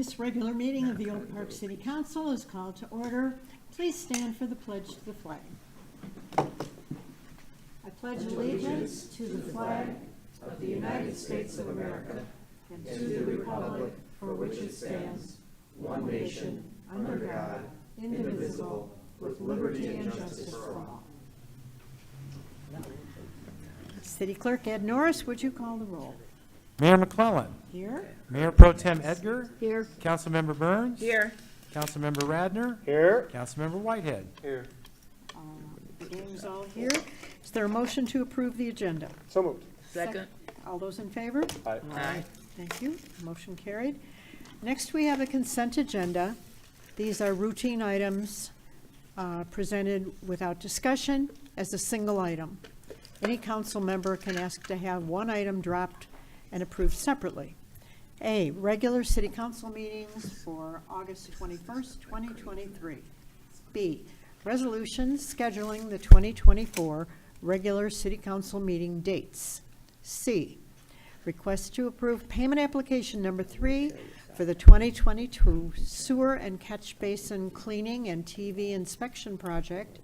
This regular meeting of the Oak Park City Council is called to order. Please stand for the pledge to the flag. I pledge allegiance to the flag of the United States of America and to the republic for which it stands, one nation, under God, indivisible, with liberty and justice for all. City Clerk Ed Norris, would you call the roll? Mayor McClellan. Here. Mayor Pro Tem Edgar. Here. Councilmember Burns. Here. Councilmember Radner. Here. Councilmember Whitehead. Here. The gang's all here. Is there a motion to approve the agenda? So moved. Second. All those in favor? Aye. Aye. Thank you. Motion carried. Next, we have a consent agenda. These are routine items presented without discussion as a single item. Any council member can ask to have one item dropped and approved separately. A, regular city council meetings for August 21st, 2023. B, resolutions scheduling the 2024 regular city council meeting dates. C, request to approve payment application number 3 for the 2022 sewer and catch basin cleaning and TV inspection project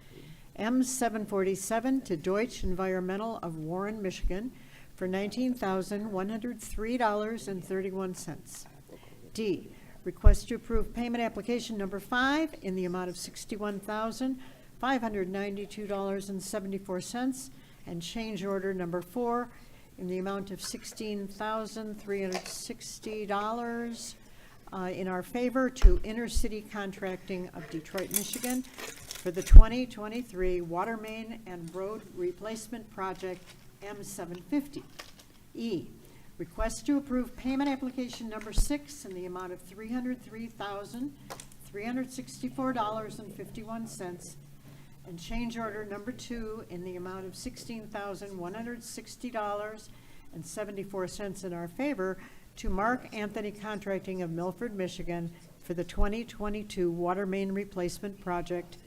M747 to Deutsche Environmental of Warren, Michigan for $19,103.31. D, request to approve payment application number 5 in the amount of $61,592.74 and change order number 4 in the amount of $16,360 in our favor to Intercity Contracting of Detroit, Michigan for the 2023 water main and road replacement project M750. E, request to approve payment application number 6 in the amount of $303,364.51 and change order number 2 in the amount of $16,160.74 in our favor to Mark Anthony Contracting of Milford, Michigan for the 2022 water main replacement project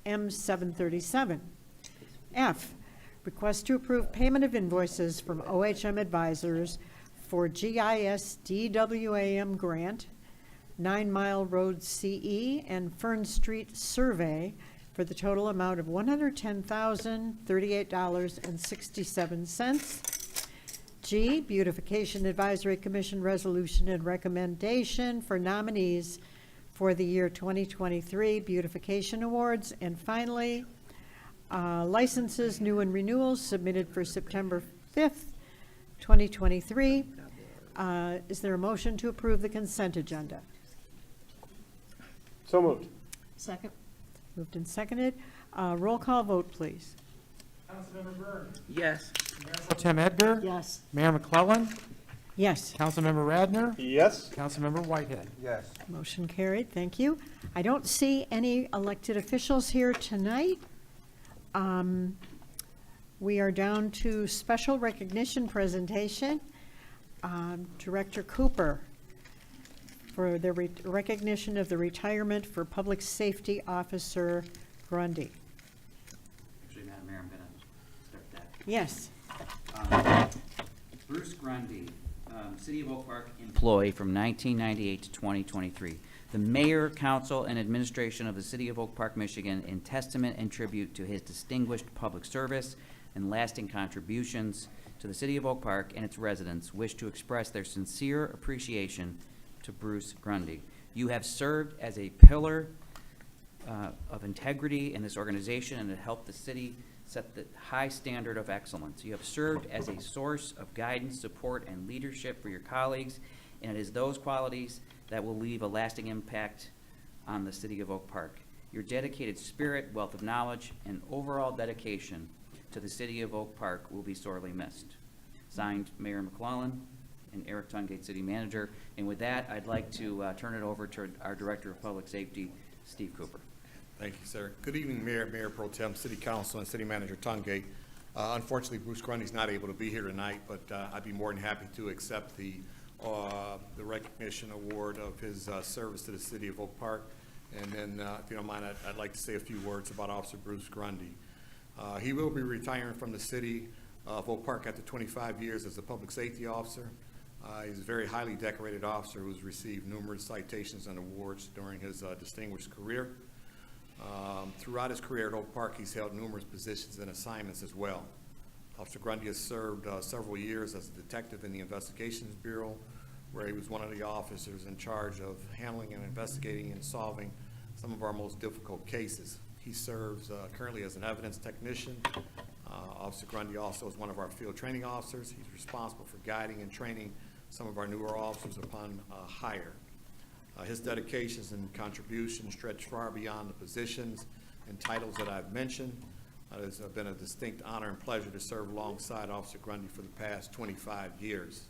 M737. F, request to approve payment of invoices from OHM Advisors for GIS DWAM grant, 9 Mile Road CE and Fern Street survey for the total amount of $110,038.67. G, Beautification Advisory Commission resolution and recommendation for nominees for the year 2023 beautification awards. And finally, licenses, new and renewals submitted for September 5th, 2023. Is there a motion to approve the consent agenda? So moved. Second. Moved and seconded. Roll call vote, please. Councilmember Burns. Yes. Mayor Pro Tem Edgar. Yes. Mayor McClellan. Yes. Councilmember Radner. Yes. Councilmember Whitehead. Yes. Motion carried. Thank you. I don't see any elected officials here tonight. We are down to special recognition presentation. Director Cooper for the recognition of the retirement for Public Safety Officer Grundy. Actually, Madam Mayor, I'm going to start that. Yes. Bruce Grundy, City of Oak Park employee from 1998 to 2023. The mayor, council, and administration of the City of Oak Park, Michigan, in testament and tribute to his distinguished public service and lasting contributions to the City of Oak Park and its residents, wish to express their sincere appreciation to Bruce Grundy. You have served as a pillar of integrity in this organization and have helped the city set the high standard of excellence. You have served as a source of guidance, support, and leadership for your colleagues, and it is those qualities that will leave a lasting impact on the City of Oak Park. Your dedicated spirit, wealth of knowledge, and overall dedication to the City of Oak Park will be sorely missed. Signed, Mayor McClellan and Eric Tungate, City Manager. And with that, I'd like to turn it over to our Director of Public Safety, Steve Cooper. Thank you, sir. Good evening, Mayor Pro Tem, City Council, and City Manager Tungate. Unfortunately, Bruce Grundy's not able to be here tonight, but I'd be more than happy to accept the recognition award of his service to the City of Oak Park. And then, if you don't mind, I'd like to say a few words about Officer Bruce Grundy. He will be retiring from the City of Oak Park after 25 years as a public safety officer. He's a very highly decorated officer who's received numerous citations and awards during his distinguished career. Throughout his career at Oak Park, he's held numerous positions and assignments as well. Officer Grundy has served several years as a detective in the Investigations Bureau, where he was one of the officers in charge of handling and investigating and solving some of our most difficult cases. He serves currently as an evidence technician. Officer Grundy also is one of our field training officers. He's responsible for guiding and training some of our newer officers upon hire. His dedications and contributions stretch far beyond the positions and titles that I've mentioned. It has been a distinct honor and pleasure to serve alongside Officer Grundy for the past 25 years.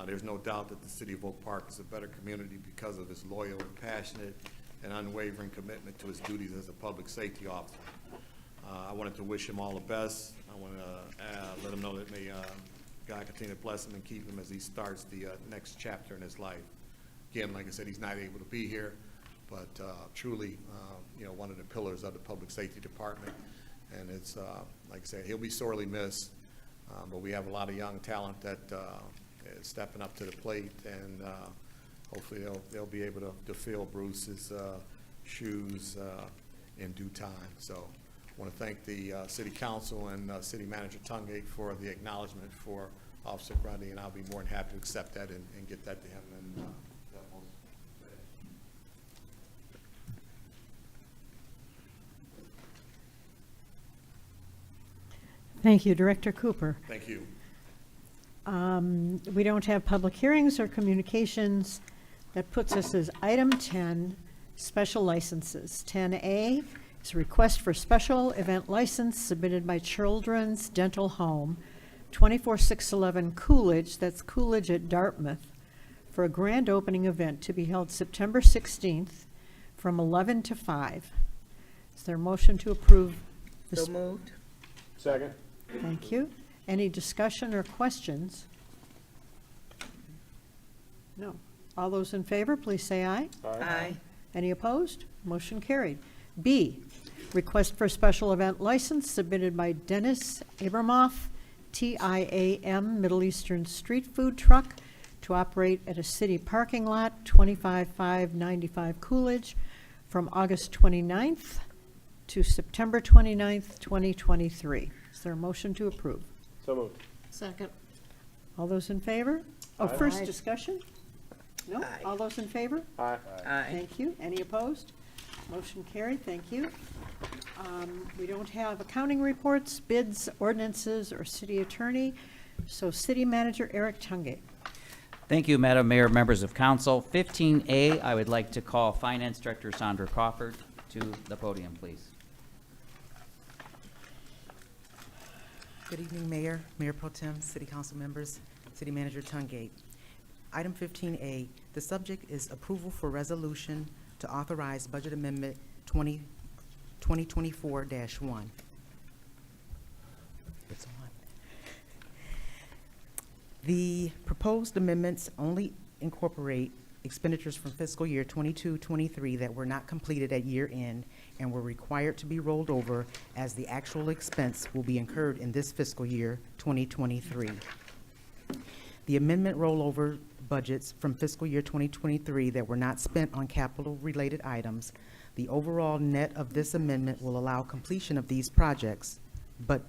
There's no doubt that the City of Oak Park is a better community because of his loyal, passionate, and unwavering commitment to his duties as a public safety officer. I wanted to wish him all the best. I want to let him know that may God continue to bless him and keep him as he starts the next chapter in his life. Again, like I said, he's not able to be here, but truly, one of the pillars of the public safety department. And it's, like I said, he'll be sorely missed, but we have a lot of young talent that is stepping up to the plate, and hopefully they'll be able to fill Bruce's shoes in due time. So I want to thank the City Council and City Manager Tungate for the acknowledgement for Officer Grundy, and I'll be more than happy to accept that and get that to him. And Thank you, Director Cooper. thank you. We don't have public hearings or communications. That puts us as item 10, special licenses. 10A is a request for special event license submitted by Children's Dental Home, 24611 Coolidge, that's Coolidge at Dartmouth, for a grand opening event to be held September 16th from 11 to 5. Is there a motion to approve this? So moved. Second. Thank you. Any discussion or questions? No. All those in favor, please say aye. Aye. Any opposed? Motion carried. B, request for special event license submitted by Dennis Abramoff, TIAM Middle Eastern Street Food Truck, to operate at a city parking lot, 25595 Coolidge, from August 29th to September 29th, 2023. Is there a motion to approve? So moved. Second. All those in favor? Oh, Aye. first discussion? No? Aye. All those in favor? Aye. Aye. Thank you. Any opposed? Motion carried. Thank you. We don't have accounting reports, bids, ordinances, or city attorney. So City Manager Eric Tungate. Thank you, Madam Mayor, members of council. 15A, I would like to call Finance Director Sandra Crawford to the podium, please. Good evening, Mayor, Mayor Pro Tem, City Council members, City Manager Tungate. Item 15A, the subject is approval for resolution to authorize Budget Amendment 2024-1. It's on. The proposed amendments only incorporate expenditures from fiscal year 22-23 that were not completed at year end and were required to be rolled over as the actual expense will be incurred in this fiscal year 2023. The amendment rollover budgets from fiscal year 2023 that were not spent on capital-related items. The overall net of this amendment will allow completion of these projects, but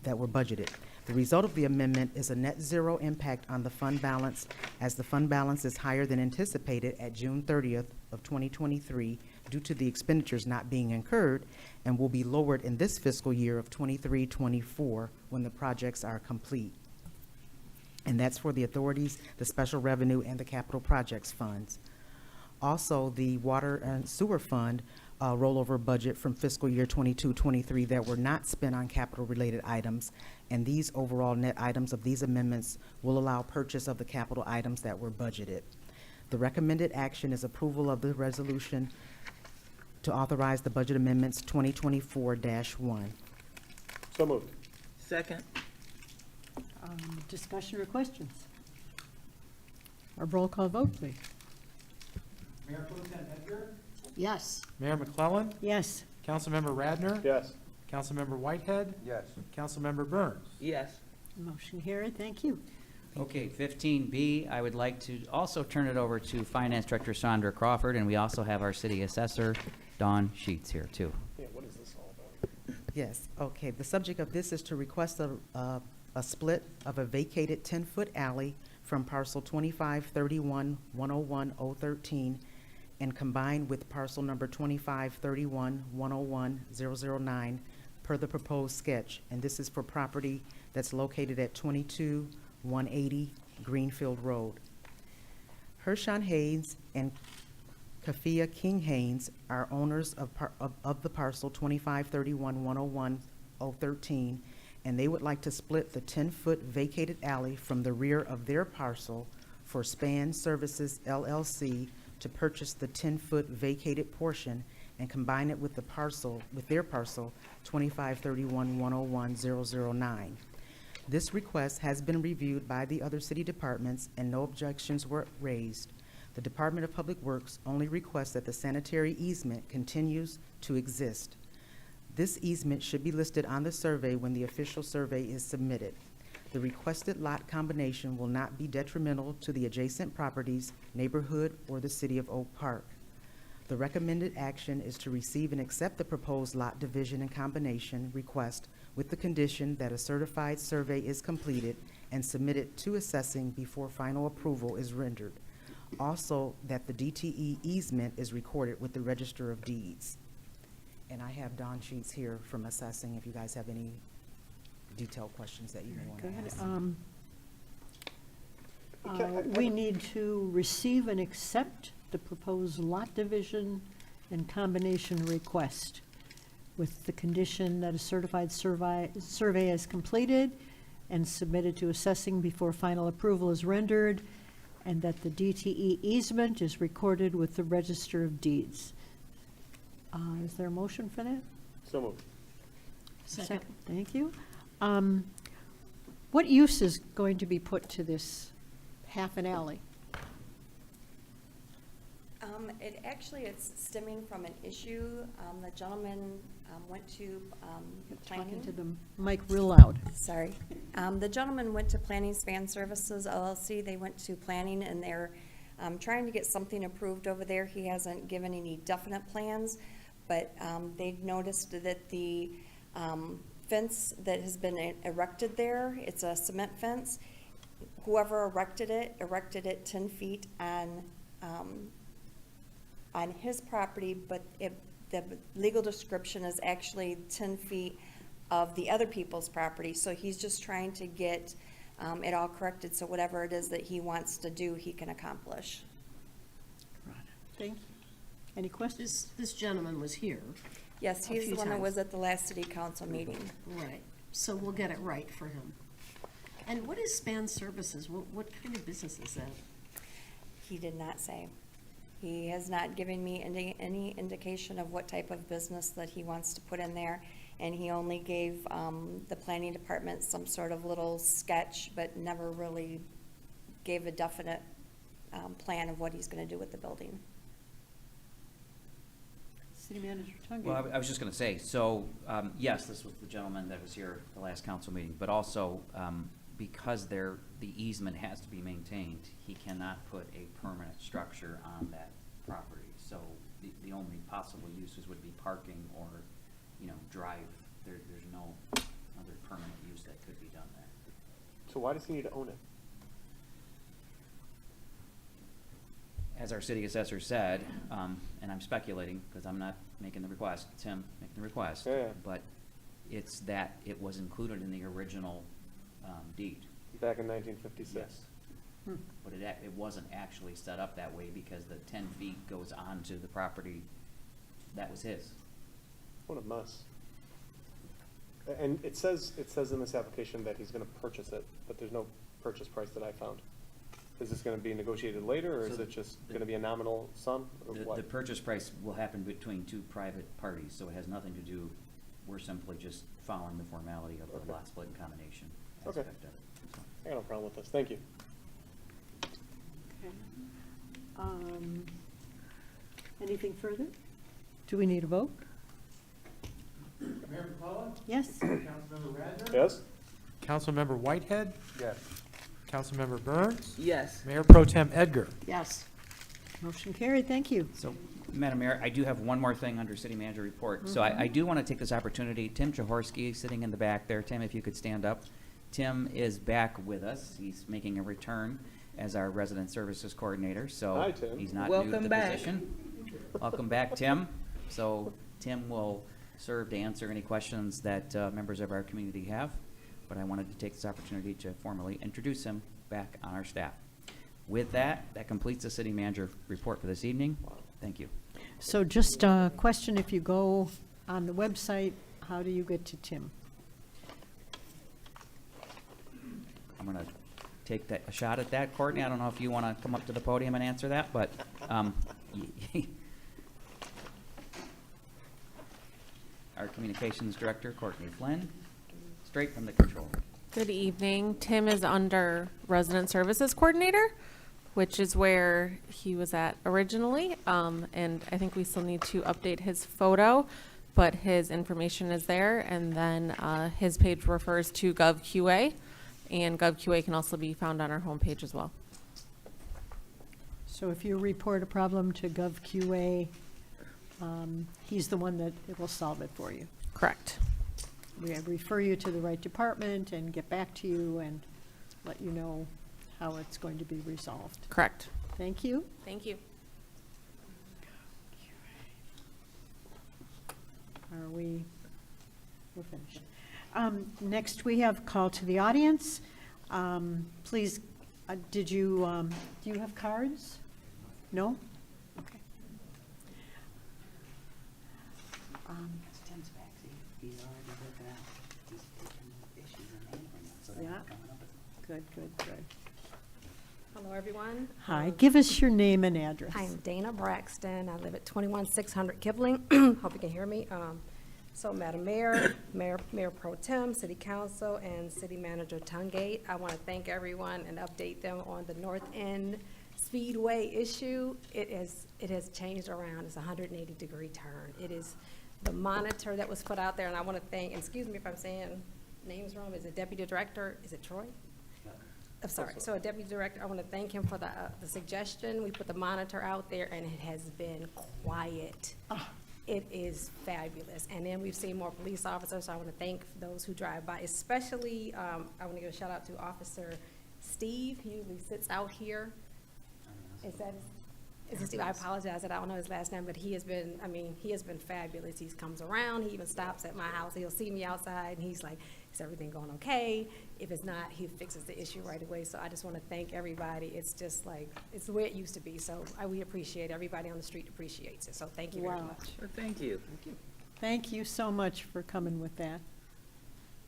that were budgeted. The result of the amendment is a net zero impact on the fund balance, as the fund balance is higher than anticipated at June 30th of 2023 due to the expenditures not being incurred, and will be lowered in this fiscal year of 23-24 when the projects are complete. And that's for the authorities, the special revenue, and the capital projects funds. Also, the water and sewer fund rollover budget from fiscal year 22-23 that were not spent on capital-related items, and these overall net items of these amendments will allow purchase of the capital items that were budgeted. The recommended action is approval of the resolution to authorize the budget amendments 2024-1. So moved. Second. Discussion or questions? Or roll call vote, please. Mayor Pro Tem Edgar, Yes. Mayor McClellan, Yes. Councilmember Radner, Yes. Councilmember Whitehead, Yes. Councilmember Burns. Yes. Motion carried. Thank you. Okay, 15B, I would like to also turn it over to Finance Director Sandra Crawford, and we also have our City Assessor, Dawn Sheets, here, too. Yeah, what is this all about? Yes, okay. The subject of this is to request a split of a vacated 10-foot alley from parcel 2531-101-013 and combined with parcel number 2531-101-009 per the proposed sketch. And this is for property that's located at 22-180 Greenfield Road. Hershon Haynes and Kafia King Haynes are owners of the parcel 2531-101-013, and they would like to split the 10-foot vacated alley from the rear of their parcel for Span Services LLC to purchase the 10-foot vacated portion and combine it with their parcel 2531-101-009. This request has been reviewed by the other city departments and no objections were raised. The Department of Public Works only requests that the sanitary easement continues to exist. This easement should be listed on the survey when the official survey is submitted. The requested lot combination will not be detrimental to the adjacent properties, neighborhood, or the City of Oak Park. The recommended action is to receive and accept the proposed lot division and combination request with the condition that a certified survey is completed and submitted to assessing before final approval is rendered. Also, that the DTE easement is recorded with the Register of Deeds. And I have Dawn Sheets here from assessing if you guys have any detailed questions that you may want to ask. We need to receive and accept the proposed lot division and combination request with the condition that a certified survey is completed and submitted to assessing before final approval is rendered, and that the DTE easement is recorded with the Register of Deeds. Is there a motion for that? So moved. Second. Thank you. What use is going to be put to this half an alley? It's stemming from an issue. The gentleman went to Talk into planning. the mic real loud. Sorry. The gentleman went to Planning Span Services LLC. They went to planning and they're trying to get something approved over there. He hasn't given any definite plans, but they've noticed that the fence that has been erected there, it's a cement fence. Whoever erected it 10 feet on his property, but the legal description is actually 10 feet of the other people's property. So he's just trying to get it all corrected, so whatever it is that he wants to do, he can accomplish. Thank you. Any questions? This gentleman was here. Yes, A he's few the one that times. was at the last city council meeting. Right. So we'll get it right for him. And what is Span Services? What kind of business is that? He did not say. He has not given me any indication of what type of business that he wants to put in there. And he only gave the planning department some sort of little sketch, but never really gave a definite plan of what he's going to do with the building. City Manager Tungate. Well, I was just going to say, so, yes, this was the gentleman that was here at the last council meeting, but also, because the easement has to be maintained, he cannot put a permanent structure on that property. So the only possible uses would be parking or, drive. There's no other permanent use that could be done there. So why does he need to own it? As our city assessor said, and I'm speculating because I'm not making the request, Tim making the request. Yeah. But it's that it was included in the original deed. Back in 1956. Yes. But it wasn't actually set up that way because the 10 feet goes onto the property that was his. What a mess. And it says in this application that he's gonna purchase it, but there's no purchase price that I found. Is this gonna be negotiated later, or is So it just gonna be a nominal sum, or The what? purchase price will happen between two private parties, so it has nothing to do, we're simply just following the formality of Okay. the lot split and combination Okay. aspect of it. So. I got no problem with this, thank you. Okay. Anything further? Do we need a vote? Mayor McClellan? Yes? Councilmember Radner? Yes? Councilmember Whitehead? Yes. Councilmember Burns, Yes. Mayor Pro Tem Edgar. Yes. Motion carried, thank you. So, Madam Mayor, I do have one more thing under city manager report. So I do want to take this opportunity, Tim Jaworski, sitting in the back there. Tim, if you could stand up. Tim is back with us. He's making a return as our resident services coordinator, so Hi, Tim. he's not new to Welcome the back. position. Welcome back, Tim. So Tim will serve to answer any questions that members of our community have, but I wanted to take this opportunity to formally introduce him back on our staff. With that, that completes the city manager report for this evening. Thank you. So just a question, if you go on the website, how do you get to Tim? I'm going to take a shot at that. Courtney, I don't know if you want to come up to the podium and answer that, but our communications director, Courtney Flynn, straight from the control room. Good evening. Tim is under Resident Services Coordinator, which is where he was at originally. And I think we still need to update his photo, but his information is there. And then his page refers to GovQA, and GovQA can also be found on our homepage as well. So if you report a problem to GovQA, he's the one that it will solve it for you. Correct. We refer you to the right department and get back to you and let you know how it's going to be resolved. Correct. Thank you. Thank you. We're finished. Next, we have call to the audience. Please, do you have cards? No? Okay. Tim's back. He's already looking out. He's taking issues and handling them, so they're Yeah. not coming up. Good, good, good. Hello, everyone. Hi, give us your name and address. I'm Dana Braxton. I live at 21600 Kipling. Hope you can hear me. So, Madam Mayor, Mayor Pro Tem, City Council, and City Manager Tungate, I want to thank everyone and update them on the North End Speedway issue. It has changed around. It's a 180-degree turn. It is the monitor that was put out there, and I want to thank, and excuse me if I'm saying names wrong, is it Deputy Director, is it Troy? I'm sorry, so a deputy director, I want to thank him for the suggestion. We put the monitor out there and it has been quiet. It is fabulous. And then we've seen more police officers, so I want to thank those who drive by, especially, I want to give a shout out to Officer Steve. He usually sits out here. Is it Steve? I apologize that I don't know his last name, but he has been, he has been fabulous. He comes around, he even stops at my house. He'll see me outside and he's like, is everything going okay? If it's not, he fixes the issue right away. So I just want to thank everybody. It's just like, it's the way it used to be. So we appreciate, everybody on the street appreciates it. So thank you very Wow. much. Well, thank you. Thank you so much for coming with that.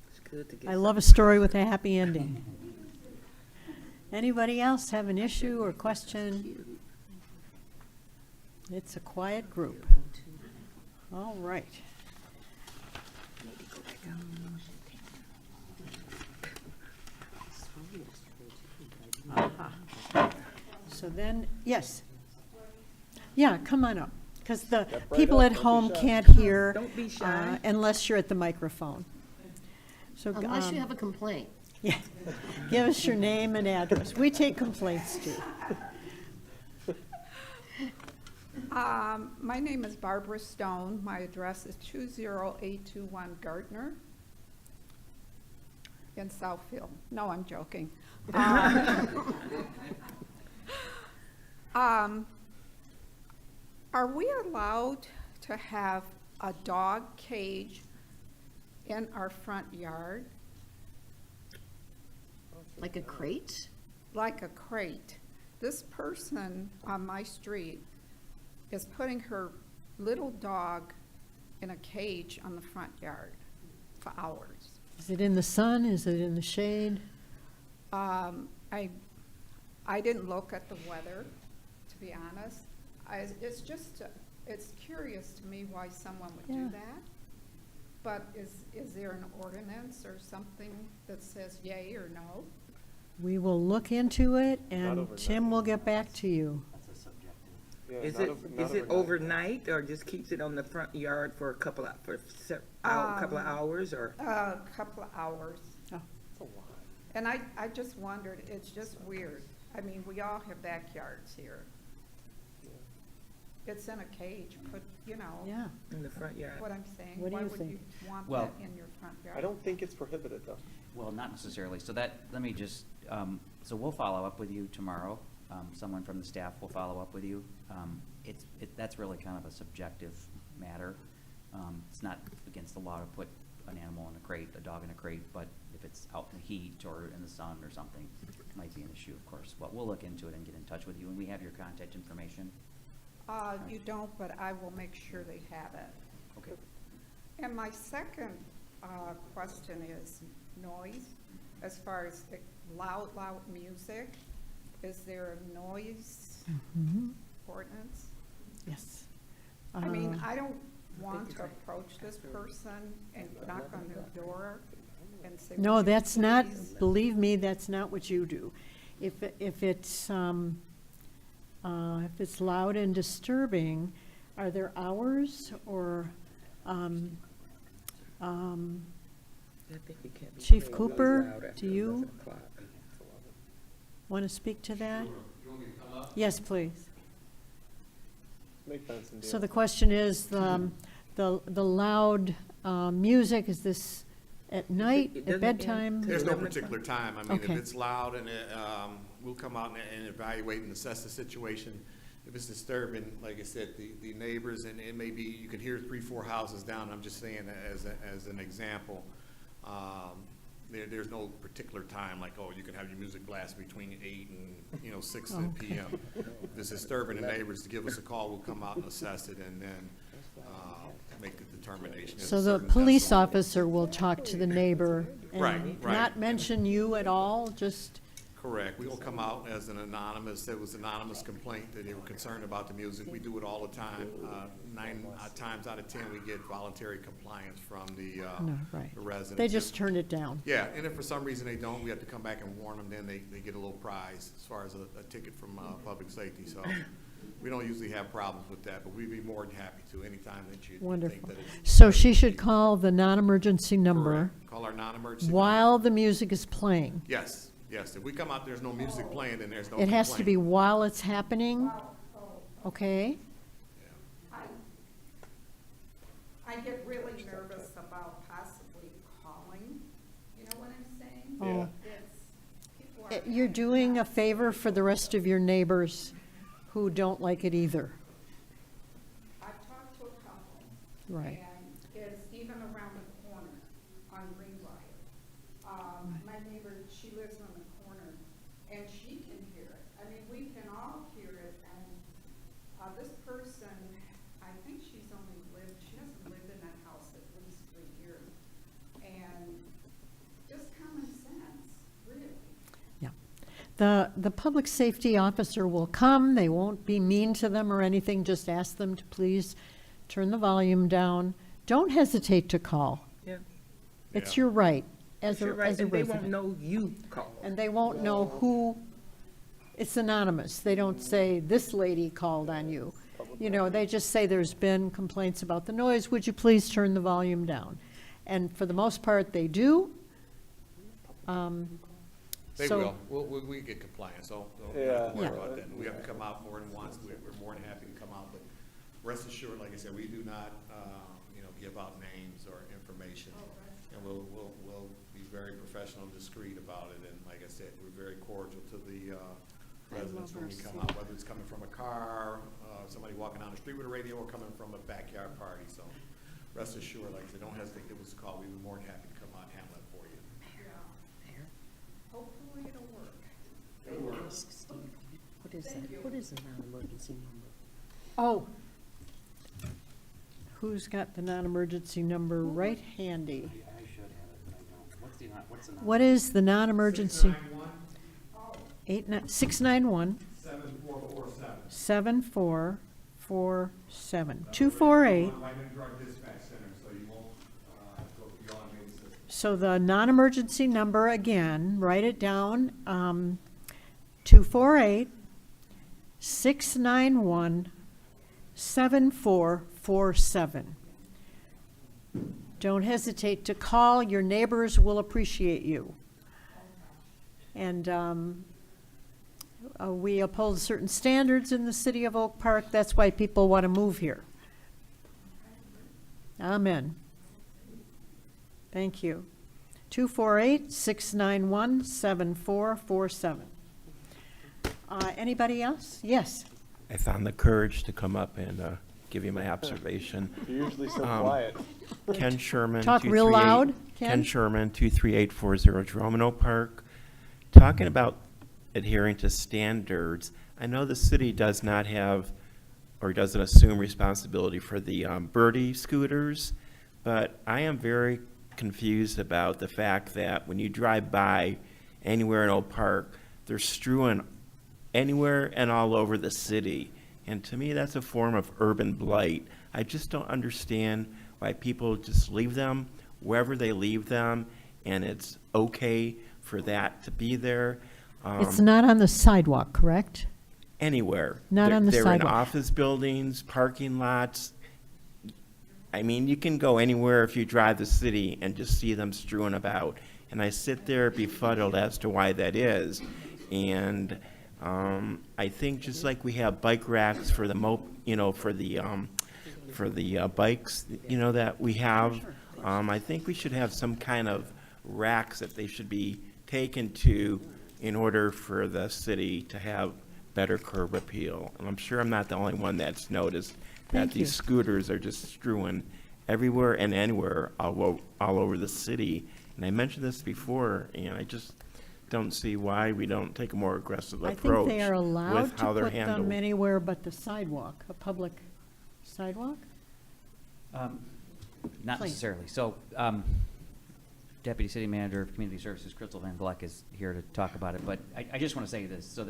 It's good to get. I love a story with a happy ending. Anybody else have an issue or question? It's a quiet group. All right. So then, yes. Yeah, come on up, because the Step right people up, at don't be home shy. can't hear Don't be shy. unless you're at the microphone. So, Unless you have a complaint. yeah, give us your name and address. We take complaints too. My name is Barbara Stone. My address is 20821 Gardner in Southfield. No, I'm joking. Are we allowed to have a dog cage in our front yard, Like a crate? like a crate? This person on my street is putting her little dog in a cage on the front yard for hours. Is it in the sun? Is it in the shade? I didn't look at the weather, to be honest. It's just, it's curious to me why someone would Yeah. do that. But is there an ordinance or something that says yay or no? We will look into it, and overnight. Tim will get back to you. That's a subjective. Yeah, Is not it, over- not is it overnight or just keeps it on the front yard for a couple of, couple of hours or? A couple of hours. Oh. And I just wondered, it's just weird. I mean, we all have backyards here. It's in a cage, put, you know, Yeah. In the front yard. what I'm saying. What do Why you would think? you want Well- that in your front yard? I don't think it's prohibited, though. Well, not necessarily. So that, let me just, so we'll follow up with you tomorrow. Someone from the staff will follow up with you. That's really kind of a subjective matter. It's not against the law to put an animal in a crate, a dog in a crate, but if it's out in the heat or in the sun or something, it might be an issue, of course. But we'll look into it and get in touch with you, and we have your contact information. You don't, but I will make sure they have it. Okay. And my second question is noise, as far as the loud music. Is there a noise ordinance? Yes. I mean, Uh, I don't want to approach this person and knock on their door and say. No, "Would you that's not, please-" believe me, that's not what you do. If it's loud and disturbing, are there hours or, I think it can't be Chief played Cooper, loud after do you 11 o'clock. want to speak to that? Yes, please. Make fence and do So it. the question is, the loud music, is this at night, it at doesn't bedtime? end- There's no 11 o'clock? particular time. I mean, if Okay. it's loud and we'll come out and evaluate and assess the situation. If it's disturbing, like I said, the neighbors, and it may be, you can hear 3, 4 houses down, I'm just saying as an example. There's no particular time, like, oh, you can have your music blast between 8 and, 6 Okay. PM. If it's disturbing the neighbors, to give us a call, we'll come out and assess it and then make the determination. If So a the certain police decibel- officer will talk to the neighbor Right, and right. not mention you at all, just, Correct. We will come out as an anonymous, there was an anonymous complaint that they were concerned about the music. We do it all the time. 9 times out of 10, we get voluntary compliance from the no, right. the residents. They just turn it down. Yeah, and if for some reason they don't, we have to come back and warn them, then they get a little prize as far as a ticket from public safety. So we don't usually have problems with that, but we'd be more than happy to anytime that you think Wonderful. that it's. So she should call the non-emergency number Correct. Call our non-emergency. while the music is playing. Yes, yes. If we come out, there's no music playing, then there's no It has to be complaint. while it's happening, okay? I get really nervous about possibly calling, you know what I'm saying? Oh. It's, people are. You're doing a favor for the rest of your neighbors who don't like it either. I've talked to a couple. Right. And it's even around the corner on Greenbrier. My neighbor, she lives on the corner, and she can hear it. I mean, we can all hear it, and, this person, I think she hasn't lived in that house at least 3 years. And just common sense, really. Yeah. The public safety officer will come, they won't be mean to them or anything, just ask them to please turn the volume down. Don't hesitate to call. Yeah. It's Yeah. your right as You're a, right, as a and they won't resident. know you called. And they won't know who, it's anonymous. They don't say, this lady called on you. You know, they just say, there's been complaints about the noise, would you please turn the volume down? And for the most part, they do. They So- will. We get compliance, so don't Yeah. have to worry Yeah. about that. We have to come out more than once. We're more than happy to come out, but rest assured, like I said, we do not, give out names or information. And we'll be very professional and discreet about it. And like I said, we're very cordial to the residents when we come out, whether it's coming from a car, somebody walking down the street with a radio, or coming from a backyard party. So rest assured, like I said, don't hesitate to give us a call. We'd be more than happy to come out and handle it for you. Hopefully it'll work. What is that? What is a non-emergency number? Oh. Who's got the non-emergency number right handy? I should have it, but I don't. What's the What is the non-emergency? 691 7447. 7447. 248. Right into our dispatch center, so you won't go through the automated system. So the non-emergency number again, write it down, 248 691 7447. Don't hesitate to call. Your neighbors will appreciate you. And we uphold certain standards in the city of Oak Park. That's why people want to move here. Amen. Thank you. 248-691-7447. Anybody else? Yes. I found the courage to come up and give you my observation. You're usually so quiet. Ken Sherman. Talk real loud, Ken. Ken Sherman, 23840 Jerome Oak Park. Talking about adhering to standards, I know the city does not have or doesn't assume responsibility for the birdie scooters, but I am very confused about the fact that when you drive by anywhere in Oak Park, they're strewing anywhere and all over the city. And to me, that's a form of urban blight. I just don't understand why people just leave them wherever they leave them, and it's okay for that to be there. It's not on the sidewalk, correct? Anywhere. Not on the They're in sidewalk. office buildings, parking lots. I mean, you can go anywhere if you drive the city and just see them strewn about. And I sit there befuddled as to why that is. And I think just like we have bike racks for the bikes, that we have, I think we should have some kind of racks that they should be taken to in order for the city to have better curb appeal. And I'm sure I'm not the only one that's noticed that Thank you. these scooters are just strewing everywhere and anywhere all over the city. And I mentioned this before, and I just don't see why we don't take a more aggressive I approach think they are allowed with to how they're put them handled. anywhere but the sidewalk, a public sidewalk? Not Please. necessarily. So, Deputy City Manager of Community Services, Crystal Van Vleck, is here to talk about it, but I just want to say this. So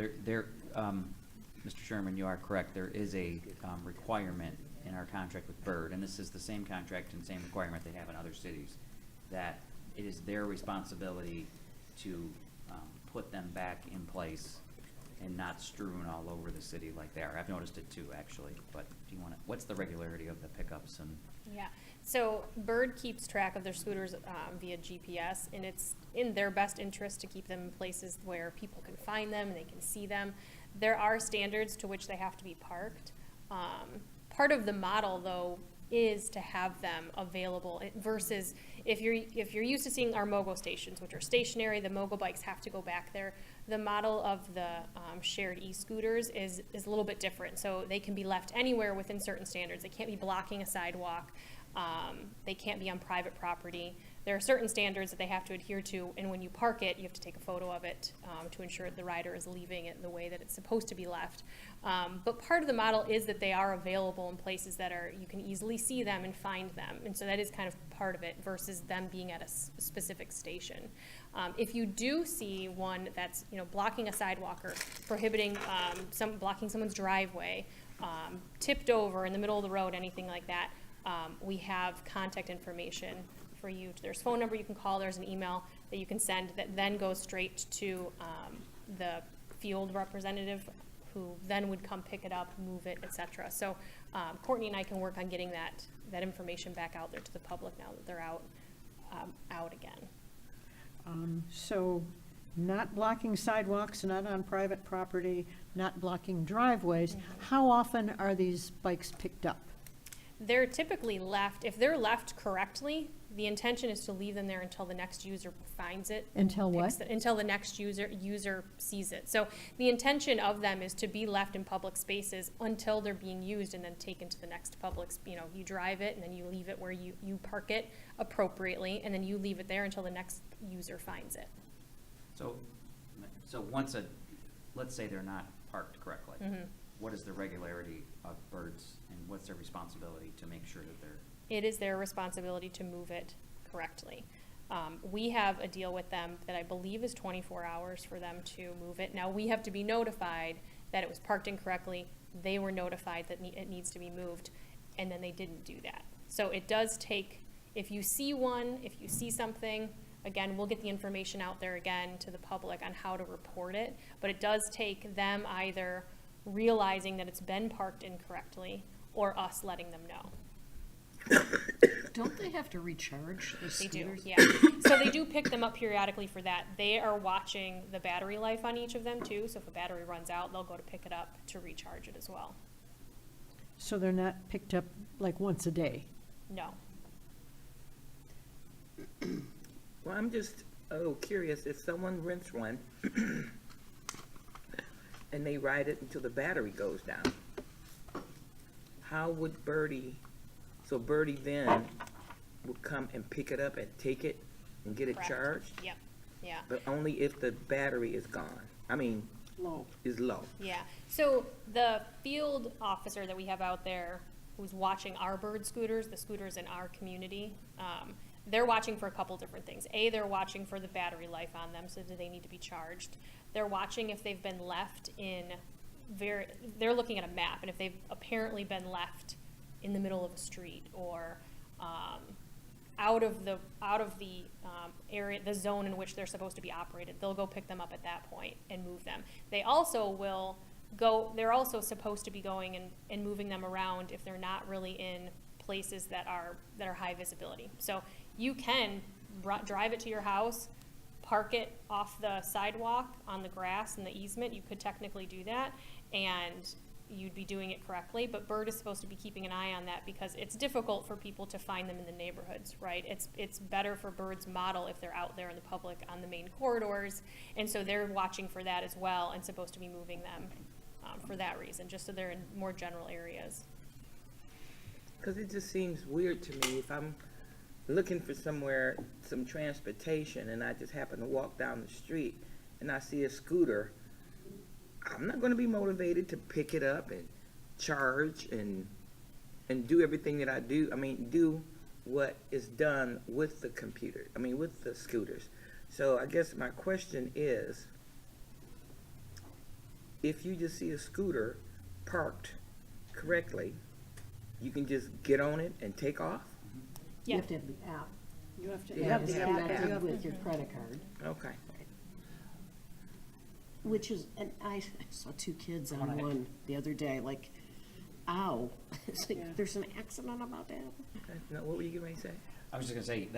Mr. Sherman, you are correct. There is a requirement in our contract with Bird, and this is the same contract and same requirement they have in other cities, that it is their responsibility to put them back in place and not strewn all over the city like they are. I've noticed it too, actually, but do you want to, what's the regularity of the pickups and? Yeah, so Bird keeps track of their scooters via GPS, and it's in their best interest to keep them in places where people can find them and they can see them. There are standards to which they have to be parked. Part of the model, though, is to have them available versus if you're used to seeing our MOGO stations, which are stationary, the MOGO bikes have to go back there. The model of the shared e-scooters is a little bit different. So they can be left anywhere within certain standards. They can't be blocking a sidewalk. They can't be on private property. There are certain standards that they have to adhere to, and when you park it, you have to take a photo of it to ensure the rider is leaving it in the way that it's supposed to be left. But part of the model is that they are available in places that you can easily see them and find them, and so that is kind of part of it versus them being at a specific station. If you do see one that's blocking a sidewalk or prohibiting blocking someone's driveway, tipped over in the middle of the road, anything like that, we have contact information for you. There's a phone number you can call, there's an email that you can send that then goes straight to the field representative who then would come pick it up, move it, etc. So Courtney and I can work on getting that information back out there to the public now that they're out again. So not blocking sidewalks, not on private property, not blocking driveways. How often are these bikes picked up? They're typically left, if they're left correctly, the intention is to leave them there until the next user finds it. Until what? Until the next user sees it. So the intention of them is to be left in public spaces until they're being used and then taken to the next public, you drive it and then you leave it where you park it appropriately and then you leave it there until the next user finds it. So let's say they're not parked correctly. Mm-hmm. What is the regularity of Bird's and what's their responsibility to make sure that they're? It is their responsibility to move it correctly. We have a deal with them that I believe is 24 hours for them to move it. Now, we have to be notified that it was parked incorrectly. They were notified that it needs to be moved, and then they didn't do that. So it does take, if you see something, again, we'll get the information out there again to the public on how to report it, but it does take them either realizing that it's been parked incorrectly or us letting them know. Don't they have to recharge the They do, scooters? yeah. So they do pick them up periodically for that. They are watching the battery life on each of them too, so if a battery runs out, they'll go to pick it up to recharge it as well. So they're not picked up like once a day? No. Well, I'm just curious, if someone rents one and they ride it until the battery goes down, how would so Birdie then would come and pick it up and take it and get it Correct. charged? Yep, yeah. But only if the battery is gone, Low. is low. Yeah, so the field officer that we have out there who's watching our bird scooters, the scooters in our community, they're watching for a couple different things. A, they're watching for the battery life on them, so do they need to be charged? They're watching if they've been left they're looking at a map, and if they've apparently been left in the middle of a street or out of the area, the zone in which they're supposed to be operated, they'll go pick them up at that point and move them. They're also supposed to be going and moving them around if they're not really in places that are high visibility. So you can drive it to your house, park it off the sidewalk on the grass in the easement. You could technically do that, and you'd be doing it correctly, but Bird is supposed to be keeping an eye on that because it's difficult for people to find them in the neighborhoods, right? It's better for Bird's model if they're out there in the public on the main corridors, and so they're watching for that as well and supposed to be moving them for that reason, just so they're in more general areas. Because it just seems weird to me if I'm looking for some transportation, and I just happen to walk down the street and I see a scooter, I'm not going to be motivated to pick it up and charge and do everything that I do. Do what is done with the computer, with the scooters. So I guess my question is, if you just see a scooter parked correctly, you can just get on it and take off? You have to have the app. You have to You have have the to app. have You that have with to- your credit card. Okay. Which is, and I saw two kids on one the other day, like, ow. It's like, Yeah. there's an accident about that. Okay. Now, what were you getting ready to say? I was just gonna say,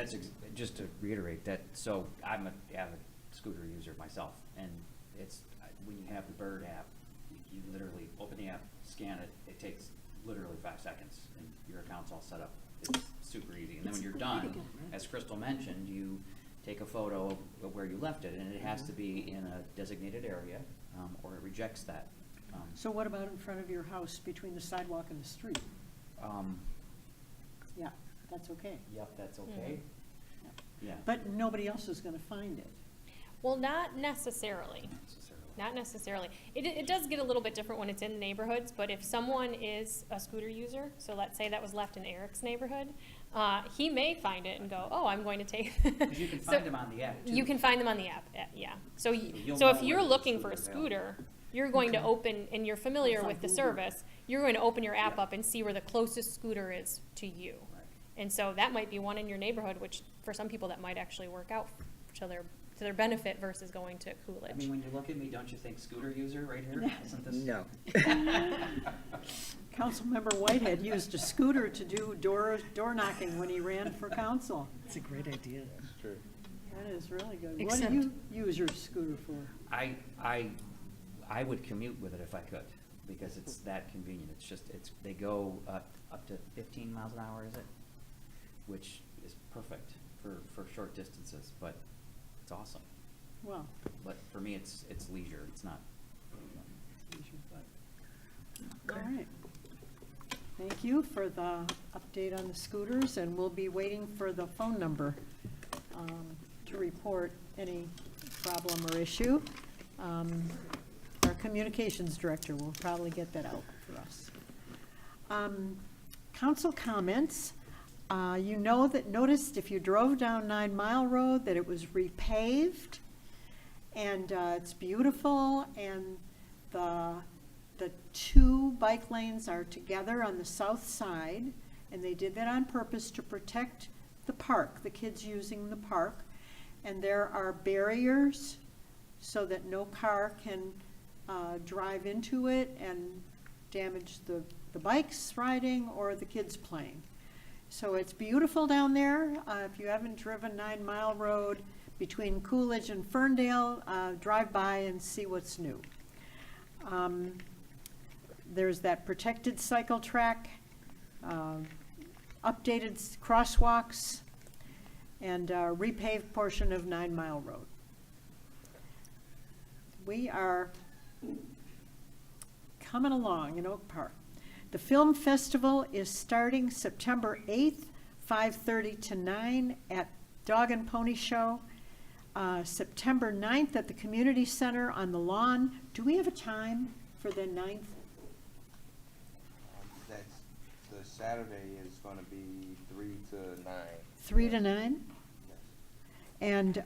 just to reiterate that, so I'm an avid scooter user myself, and when you have the Bird app, you literally open the app, scan it, it takes literally 5 seconds, and your account's all set up. It's super easy, and then when you're done, as Crystal mentioned, you take a photo of where you left it, and it has to be in a designated area, or it rejects that. So what about in front of your house between the sidewalk and the street? Yeah, that's okay. Yep, that's okay. Yeah. But nobody else is gonna find it. Well, not necessarily. Not necessarily. It does get a little bit different when it's in neighborhoods, but if someone is a scooter user, so let's say that was left in Eric's neighborhood, he may find it and go, oh, I'm going to take. Because you can find them on the app, too. You can find them on the app, yeah. So you'll so know if you're where the looking for a scooter's available. scooter, you're going to open, and you're familiar with the service, you're going to open your app up and see where the closest scooter is to you. Right. And so that might be one in your neighborhood, which for some people that might actually work out to their benefit versus going to Coolidge. I mean, when you look at me, don't you think scooter user right here? Isn't this? No. Councilmember Whitehead used a scooter to do door knocking when he ran for council. It's a great idea. It's true. That is really good. What Except- do you use your scooter for? I would commute with it if I could, because it's that convenient. It's just, they go up to 15 miles an hour, is it? Which is perfect for short distances, but it's awesome. Well, But for me, it's leisure, it's not, but all right. Thank you for the update on the scooters, and we'll be waiting for the phone number to report any problem or issue. Our communications director will probably get that out for us. Council comments. You know that noticed if you drove down 9 Mile Road that it was repaved, and it's beautiful, and the 2 bike lanes are together on the south side, and they did that on purpose to protect the park, the kids using the park. And there are barriers so that no car can drive into it and damage the bikes riding or the kids playing. So it's beautiful down there. If you haven't driven 9 Mile Road between Coolidge and Ferndale, drive by and see what's new. There's that protected cycle track, updated crosswalks, and repaved portion of 9 Mile Road. We are coming along in Oak Park. The film festival is starting September 8th, 5:30 to 9 at Dog and Pony Show. September 9th at the community center on the lawn. Do we have a time for the 9th? That's, the Saturday is gonna be 3 to 9. 3 to 9? And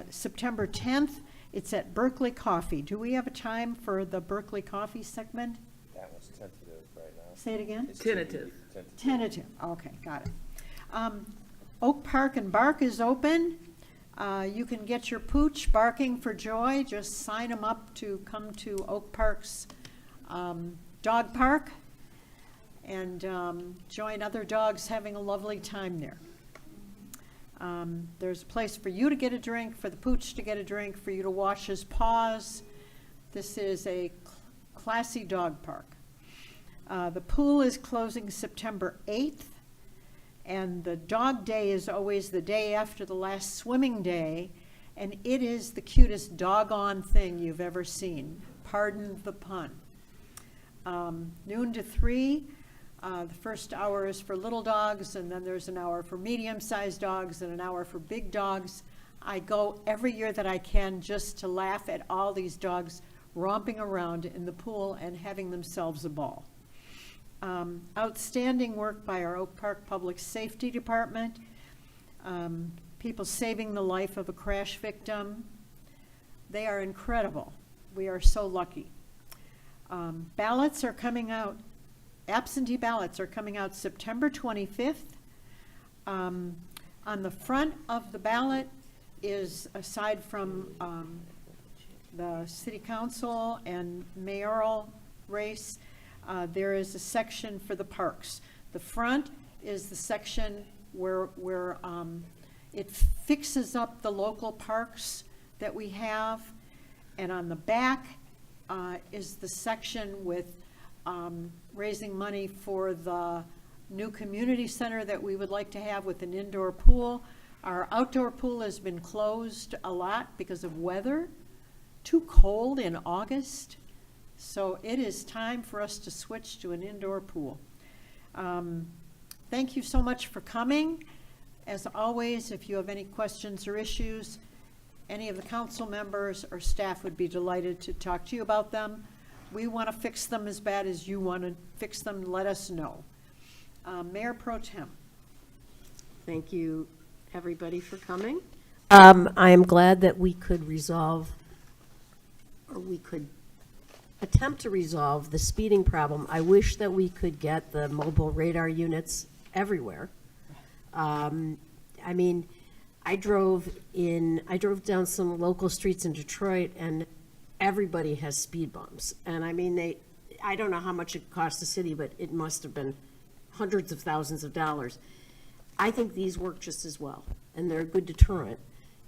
September 10th, it's at Berkeley Coffee. Do we have a time for the Berkeley Coffee segment? That one's tentative right now. Say it again? It's Tentative. Tentative, okay, got it. Oak Park and Bark is open. You can get your pooch barking for joy. Just sign them up to come to Oak Park's dog park and join other dogs having a lovely time there. There's a place for you to get a drink, for the pooch to get a drink, for you to wash his paws. This is a classy dog park. The pool is closing September 8th, and the dog day is always the day after the last swimming day, and it is the cutest doggone thing you've ever seen. Pardon the pun. Noon to 3. The first hour is for little dogs, and then there's an hour for medium-sized dogs and an hour for big dogs. I go every year that I can just to laugh at all these dogs romping around in the pool and having themselves a ball. Outstanding work by our Oak Park Public Safety Department. People saving the life of a crash victim. They are incredible. We are so lucky. Ballots are coming out. Absentee ballots are coming out September 25th. On the front of the ballot is, aside from the city council and mayoral race, there is a section for the parks. The front is the section where it fixes up the local parks that we have. And on the back is the section with raising money for the new community center that we would like to have with an indoor pool. Our outdoor pool has been closed a lot because of weather. Too cold in August. So it is time for us to switch to an indoor pool. Thank you so much for coming. As always, if you have any questions or issues, any of the council members or staff would be delighted to talk to you about them. We want to fix them as bad as you want to fix them. Let us know. Mayor Pro Tem. Thank you, everybody, for coming. I am glad that we could resolve, or we could attempt to resolve the speeding problem. I wish that we could get the mobile radar units everywhere. I mean, I drove down some local streets in Detroit, and everybody has speed bumps. And I mean, I don't know how much it cost the city, but it must have been hundreds of thousands of dollars. I think these work just as well, and they're a good deterrent.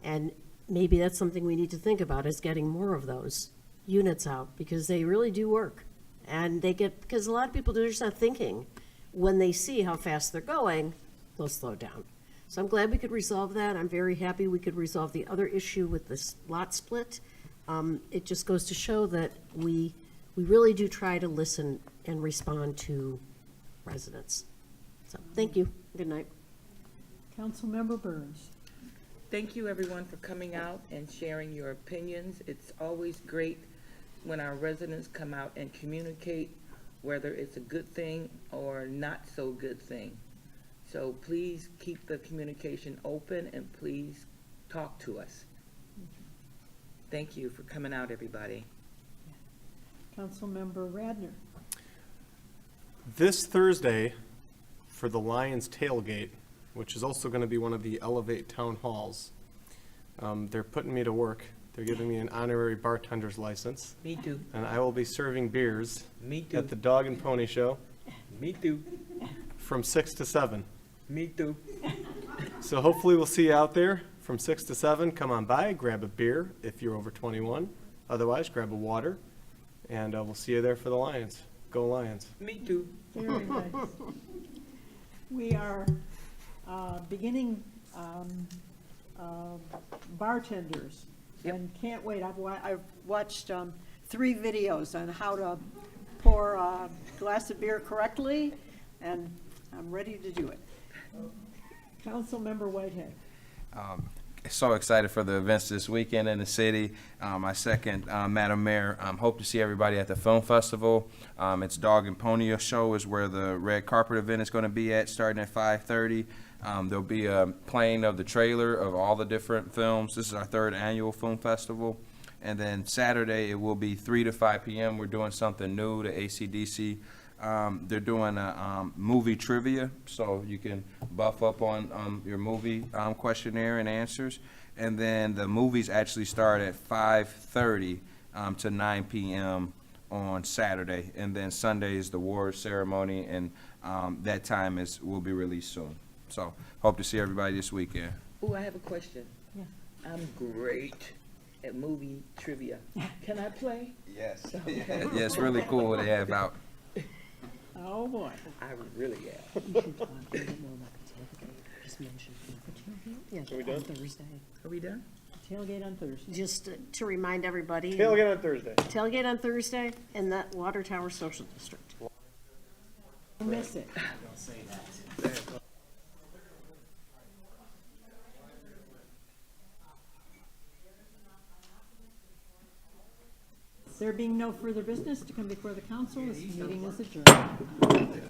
And maybe that's something we need to think about, is getting more of those units out, because they really do work. And because a lot of people, they're just not thinking. When they see how fast they're going, they'll slow down. So I'm glad we could resolve that. I'm very happy we could resolve the other issue with this lot split. It just goes to show that we really do try to listen and respond to residents. So, thank you. Good night. Councilmember Burns. Thank you, everyone, for coming out and sharing your opinions. It's always great when our residents come out and communicate, whether it's a good thing or not so good thing. So please keep the communication open, and please talk to us. Thank you for coming out, everybody. Councilmember Radner. This Thursday, for the Lions tailgate, which is also going to be one of the Elevate town halls, they're putting me to work. They're giving me an honorary bartender's license. Me too. And I will be serving beers Me too. at the Dog and Pony Show Me too. from 6 to 7. Me too. So hopefully we'll see you out there from 6 to 7. Come on by, grab a beer if you're over 21. Otherwise, grab a water, and we'll see you there for the Lions. Go Lions. Me too. Very nice. We are beginning bartenders, and can't wait. I've watched 3 videos on how to pour a glass of beer correctly, and I'm ready to do it. Councilmember Whitehead. So excited for the events this weekend in the city. I second Madam Mayor. Hope to see everybody at the film festival. It's Dog and Pony Show is where the red carpet event is going to be at, starting at 5:30. There'll be a playing of the trailer of all the different films. This is our 3rd annual film festival. And then Saturday, it will be 3 to 5 p.m. We're doing something new to AC/DC. They're doing a movie trivia, so you can buff up on your movie questionnaire and answers. And then the movies actually start at 5:30 to 9 p.m. on Saturday. And then Sunday is the award ceremony, and that time will be released soon. So hope to see everybody this weekend. Oh, I have a question. Yeah. I'm great at movie trivia. Can I play? Yes. Okay. Yeah, it's really cool what they have out. Oh, boy. I really am. Are we done? Are we done? Tailgate on Thursday. Just to remind everybody. Tailgate on Thursday. Tailgate on Thursday in the Water Tower Social District. Don't miss it. There being no further business to come before the council, this meeting is adjourned.